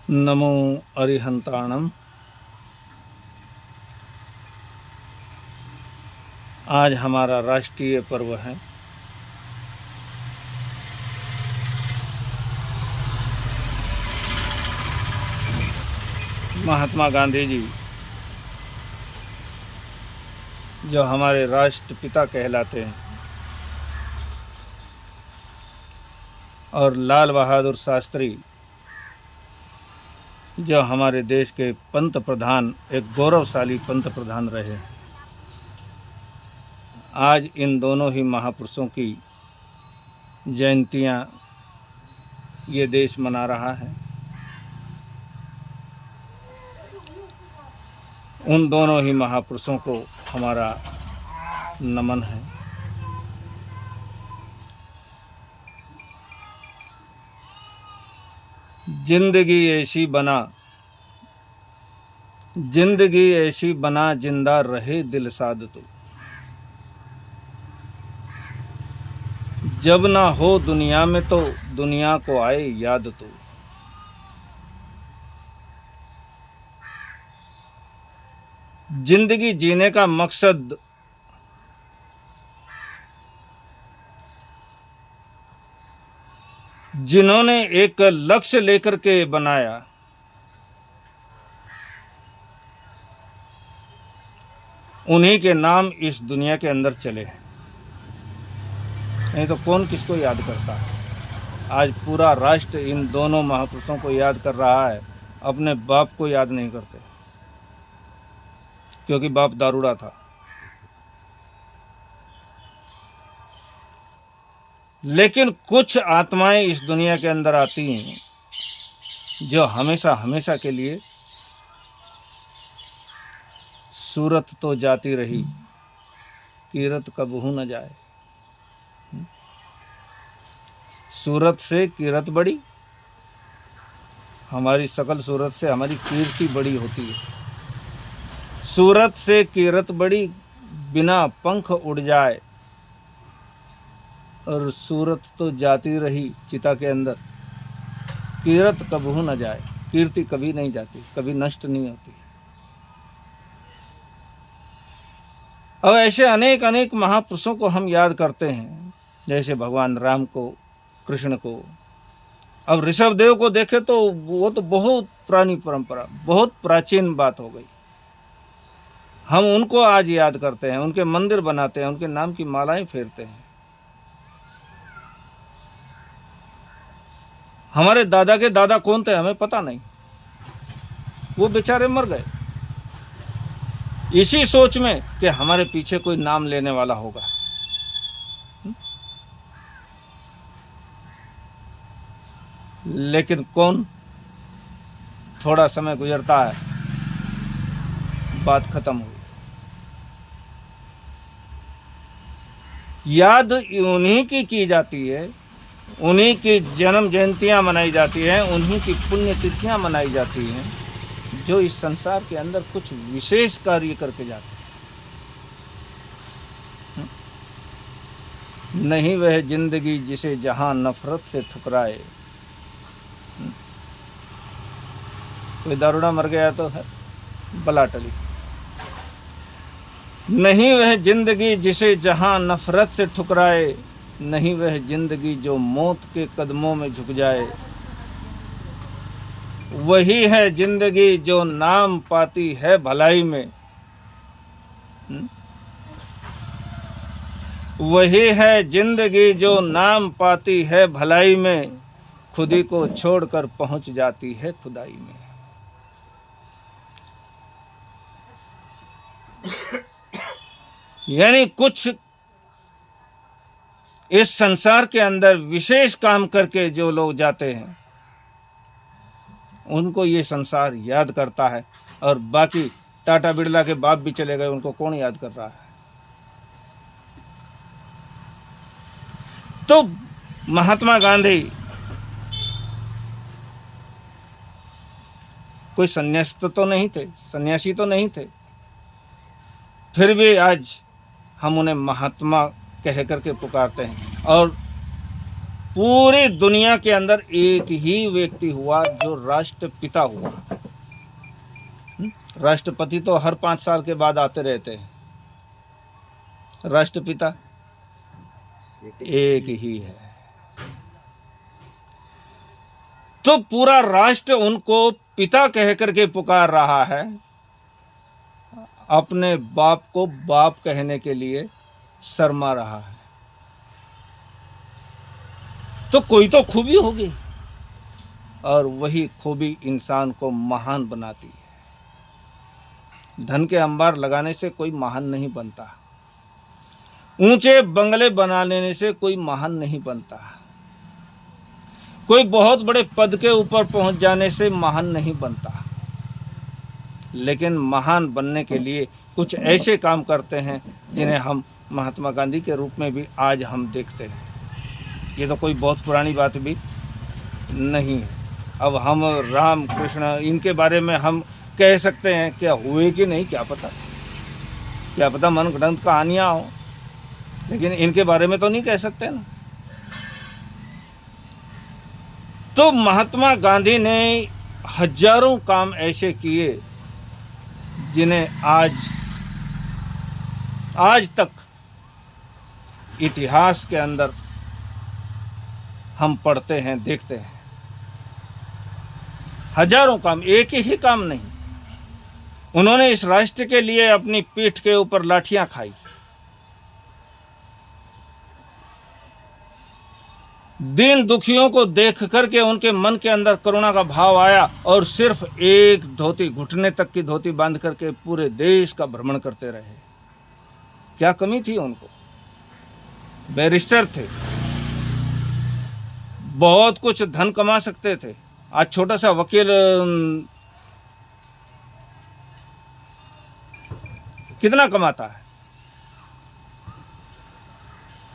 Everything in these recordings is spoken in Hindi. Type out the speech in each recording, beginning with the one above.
नमो अरिहंताणम। आज हमारा राष्ट्रीय पर्व है। महात्मा गांधी जी जो हमारे राष्ट्रपिता कहलाते हैं और लाल बहादुर शास्त्री जो हमारे देश के पंत प्रधान, एक गौरवशाली पंत प्रधान रहे हैं। आज इन दोनों ही महापुरुषों की जयंतियां ये देश मना रहा है। उन दोनों ही महापुरुषों को हमारा नमन है। जिंदगी ऐसी बना जिंदा रहे दिल साध तो, जब ना हो दुनिया में तो दुनिया को आए याद तो। जिंदगी जीने का मकसद जिन्होंने एक लक्ष्य लेकर के बनाया, उन्हीं के नाम इस दुनिया के अंदर चले हैं। नहीं तो कौन किसको याद करता है। आज पूरा राष्ट्र इन दोनों महापुरुषों को याद कर रहा है, अपने बाप को याद नहीं करते, क्योंकि बाप दारूड़ा था। लेकिन कुछ आत्माएं इस दुनिया के अंदर आती हैं जो हमेशा हमेशा के लिए सूरत तो जाती रही, कीरत कबहू न जाए। सूरत से कीरत बड़ी, हमारी सकल सूरत से हमारी कीर्ति बड़ी होती है। सूरत से कीरत बड़ी, बिना पंख उड़ जाए। और सूरत तो जाती रही चिता के अंदर, कीरत कबहू न जाए। कीर्ति कभी नहीं जाती, कभी नष्ट नहीं होती। अब ऐसे अनेक अनेक महापुरुषों को हम याद करते हैं, जैसे भगवान राम को, कृष्ण को। अब ऋषभ देव को देखें तो वो तो बहुत पुरानी परंपरा, बहुत प्राचीन बात हो गई। हम उनको आज याद करते हैं, उनके मंदिर बनाते हैं, उनके नाम की मालाएं फेरते हैं। हमारे दादा के दादा कौन थे हमें पता नहीं, वो बेचारे मर गए इसी सोच में कि हमारे पीछे कोई नाम लेने वाला होगा। लेकिन कौन, थोड़ा समय गुजरता है, बात खत्म हुई। याद उन्हीं की जाती है, उन्हीं की जन्म जयंतियां मनाई जाती हैं, उन्हीं की पुण्यतिथियां मनाई जाती हैं, जो इस संसार के अंदर कुछ विशेष कार्य करके जाते हैं। नहीं वह जिंदगी जिसे जहां नफरत से ठुकराए। कोई दारूड़ा मर गया तो है बला टली। नहीं वह जिंदगी जिसे जहां नफरत से ठुकराए, नहीं वह जिंदगी जो मौत के कदमों में झुक जाए। वही है जिंदगी जो नाम पाती है भलाई में। वही है जिंदगी जो नाम पाती है भलाई में, खुदी को छोड़कर पहुंच जाती है खुदाई में। यानी कुछ इस संसार के अंदर विशेष काम करके जो लोग जाते हैं, उनको ये संसार याद करता है। और बाकी टाटा बिरला के बाप भी चले गए, उनको कौन याद कर रहा है। तो महात्मा गांधी कोई सन्यासी तो नहीं थे, सन्यासी तो नहीं थे, फिर भी आज हम उन्हें महात्मा कह करके पुकारते हैं। और पूरी दुनिया के अंदर एक ही व्यक्ति हुआ जो राष्ट्रपिता हुआ। राष्ट्रपति तो हर 5 साल के बाद आते रहते हैं, राष्ट्रपिता एक ही है। तो पूरा राष्ट्र उनको पिता कह करके पुकार रहा है, अपने बाप को बाप कहने के लिए शर्मा रहा है। तो कोई तो खूबी होगी, और वही खूबी इंसान को महान बनाती है। धन के अंबार लगाने से कोई महान नहीं बनता, ऊंचे बंगले बना लेने से कोई महान नहीं बनता, कोई बहुत बड़े पद के ऊपर पहुंच जाने से महान नहीं बनता। लेकिन महान बनने के लिए कुछ ऐसे काम करते हैं जिन्हें हम महात्मा गांधी के रूप में भी आज हम देखते हैं। ये तो कोई बहुत पुरानी बात भी नहीं है। अब हम राम कृष्ण इनके बारे में हम कह सकते हैं, क्या हुए कि नहीं क्या पता मनगढ़ंत कहानियाँ हो, लेकिन इनके बारे में तो नहीं कह सकते ना। तो महात्मा गांधी ने हजारों काम ऐसे किए जिन्हें आज तक इतिहास के अंदर हम पढ़ते हैं, देखते हैं। हजारों काम, एक ही काम नहीं। उन्होंने इस राष्ट्र के लिए अपनी पीठ के ऊपर लाठियां खाई। दीन दुखियों को देख करके उनके मन के अंदर करुणा का भाव आया, और सिर्फ एक धोती, घुटने तक की धोती बांध करके पूरे देश का भ्रमण करते रहे। क्या कमी थी उनको? बैरिस्टर थे, बहुत कुछ धन कमा सकते थे। आज छोटा सा वकील कितना कमाता है?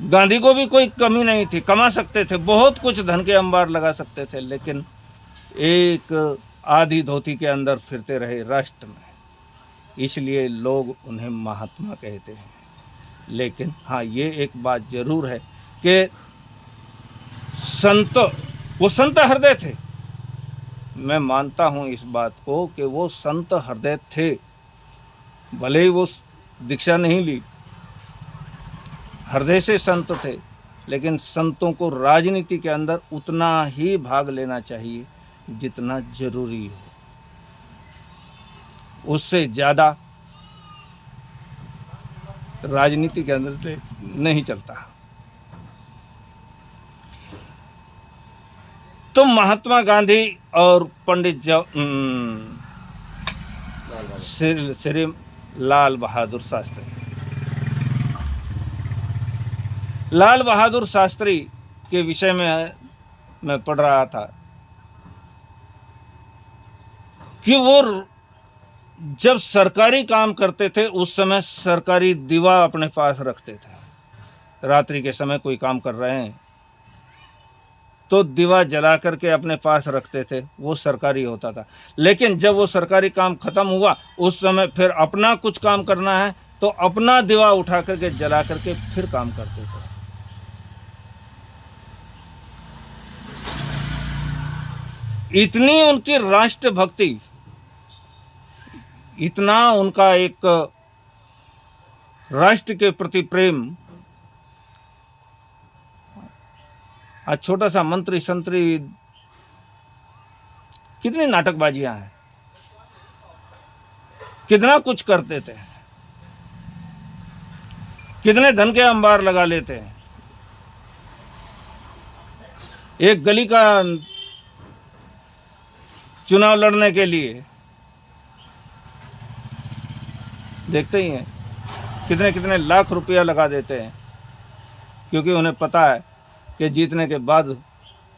गांधी को भी कोई कमी नहीं थी, कमा सकते थे, बहुत कुछ धन के अंबार लगा सकते थे, लेकिन एक आधी धोती के अंदर फिरते रहे राष्ट्र में। इसलिए लोग उन्हें महात्मा कहते हैं। लेकिन हाँ, ये एक बात जरूर है कि वो संत हृदय थे। मैं मानता हूँ इस बात को कि वो संत हृदय थे, भले ही वो दीक्षा नहीं ली, हृदय से संत थे। लेकिन संतों को राजनीति के अंदर उतना ही भाग लेना चाहिए जितना जरूरी हो, उससे ज़्यादा राजनीति के अंदर नहीं चलता। तो महात्मा गांधी और पंडित श्री लाल बहादुर शास्त्री, लाल बहादुर शास्त्री के विषय में मैं पढ़ रहा था कि वो जब सरकारी काम करते थे उस समय सरकारी दीवा अपने पास रखते थे। रात्रि के समय कोई काम कर रहे हैं तो दीवा जला करके अपने पास रखते थे, वो सरकारी होता था। लेकिन जब वो सरकारी काम खत्म हुआ, उस समय फिर अपना कुछ काम करना है तो अपना दीवा उठा करके जला करके फिर काम करते थे। इतनी उनकी राष्ट्र भक्ति, इतना उनका एक राष्ट्र के प्रति प्रेम। आज छोटा सा मंत्री संतरी कितनी नाटकबाजियां हैं, कितना कुछ करते थे, कितने धन के अंबार लगा लेते हैं। एक गली का चुनाव लड़ने के लिए देखते ही हैं कितने कितने लाख रुपया लगा देते हैं, क्योंकि उन्हें पता है कि जीतने के बाद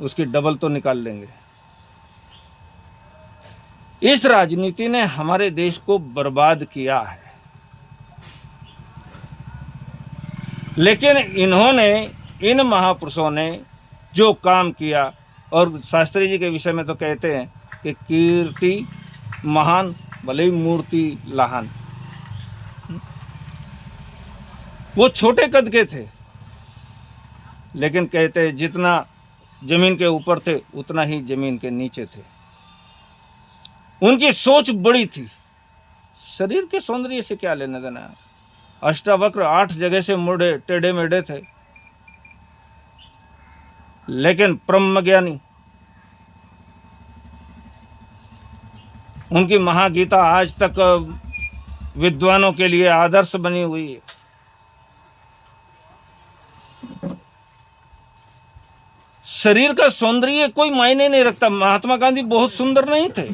उसकी डबल तो निकाल लेंगे। इस राजनीति ने हमारे देश को बर्बाद किया है। लेकिन इन्होंने, इन महापुरुषों ने जो काम किया, और शास्त्री जी के विषय में तो कहते हैं कि कीर्ति महान भले ही मूर्ति लहान। वो छोटे कद के थे, लेकिन कहते हैं जितना जमीन के ऊपर थे उतना ही जमीन के नीचे थे। उनकी सोच बड़ी थी। शरीर के सौंदर्य से क्या लेना देना। अष्टावक्र 8 जगह से मुड़े टेढ़े मेढ़े थे, लेकिन ब्रह्मज्ञानी। उनकी महागीता आज तक विद्वानों के लिए आदर्श बनी हुई है। शरीर का सौंदर्य कोई मायने नहीं रखता। महात्मा गांधी बहुत सुंदर नहीं थे,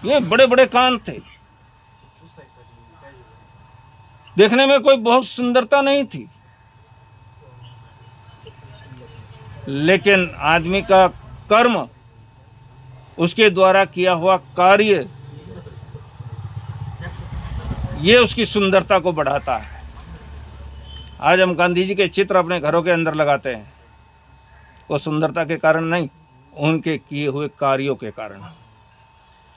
ये बड़े बड़े कान थे, देखने में कोई बहुत सुंदरता नहीं थी, लेकिन आदमी का कर्म, उसके द्वारा किया हुआ कार्य, ये उसकी सुंदरता को बढ़ाता है। आज हम गांधी जी के चित्र अपने घरों के अंदर लगाते हैं, वो सुंदरता के कारण नहीं, उनके किए हुए कार्यों के कारण।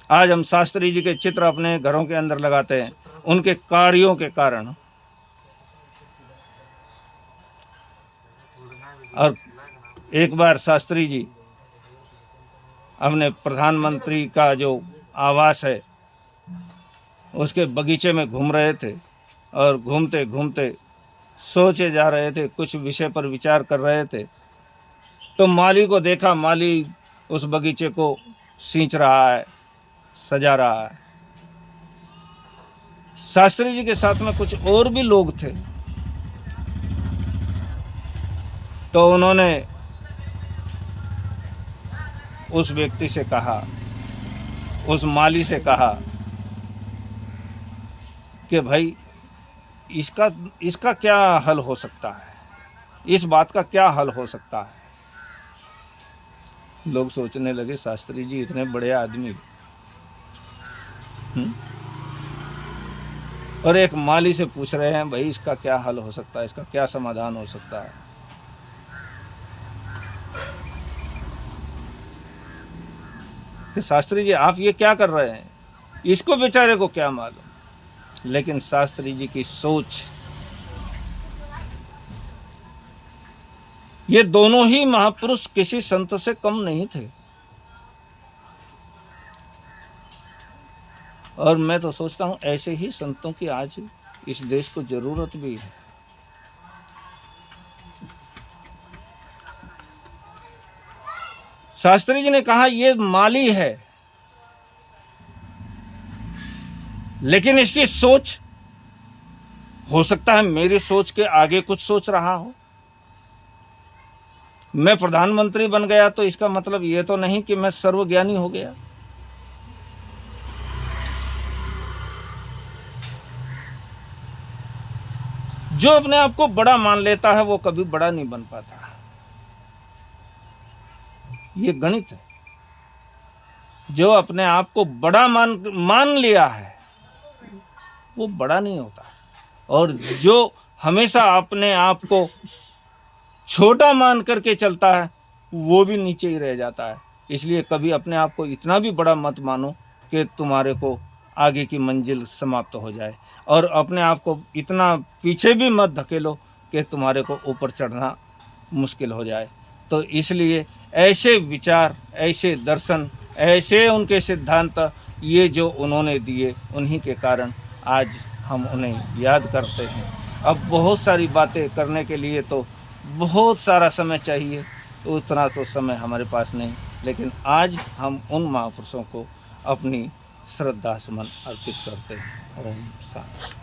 आज हम शास्त्री जी के चित्र अपने घरों के अंदर लगाते हैं, उनके कार्यों के कारण। और एक बार शास्त्री जी अपने प्रधानमंत्री का जो आवास है उसके बगीचे में घूम रहे थे, और घूमते घूमते सोचे जा रहे थे, कुछ विषय पर विचार कर रहे थे, तो माली को देखा। माली उस बगीचे को सींच रहा है, सजा रहा है। शास्त्री जी के साथ में कुछ और भी लोग थे, तो उन्होंने उस व्यक्ति से कहा, उस माली से कहा कि भाई इसका क्या हल हो सकता है, इस बात का क्या हल हो सकता है। लोग सोचने लगे शास्त्री जी इतने बड़े आदमी, और एक माली से पूछ रहे हैं भाई इसका क्या हल हो सकता है, इसका क्या समाधान हो सकता है। कि शास्त्री जी आप ये क्या कर रहे हैं, इसको बेचारे को क्या मालूम। लेकिन शास्त्री जी की सोच, ये दोनों ही महापुरुष किसी संत से कम नहीं थे। और मैं तो सोचता हूं ऐसे ही संतों की आज इस देश को जरूरत भी है। शास्त्री जी ने कहा ये माली है, लेकिन इसकी सोच, हो सकता है मेरी सोच के आगे कुछ सोच रहा हो। मैं प्रधानमंत्री बन गया तो इसका मतलब ये तो नहीं कि मैं सर्वज्ञानी हो गया। जो अपने आप को बड़ा मान लेता है वो कभी बड़ा नहीं बन पाता। ये गणित है। जो अपने आप को बड़ा मान लिया है वो बड़ा नहीं होता, और जो हमेशा अपने आप को छोटा मान करके चलता है वो भी नीचे ही रह जाता है। इसलिए कभी अपने आप को इतना भी बड़ा मत मानो कि तुम्हारे को आगे की मंजिल समाप्त हो जाए, और अपने आप को इतना पीछे भी मत धकेलो कि तुम्हारे को ऊपर चढ़ना मुश्किल हो जाए। तो इसलिए ऐसे विचार, ऐसे दर्शन, ऐसे उनके सिद्धांत, ये जो उन्होंने दिए, उन्हीं के कारण आज हम उन्हें याद करते हैं। अब बहुत सारी बातें करने के लिए तो बहुत सारा समय चाहिए, उतना तो समय हमारे पास नहीं, लेकिन आज हम उन महापुरुषों को अपनी श्रद्धा सुमन अर्पित करते हैं। ओम शांति।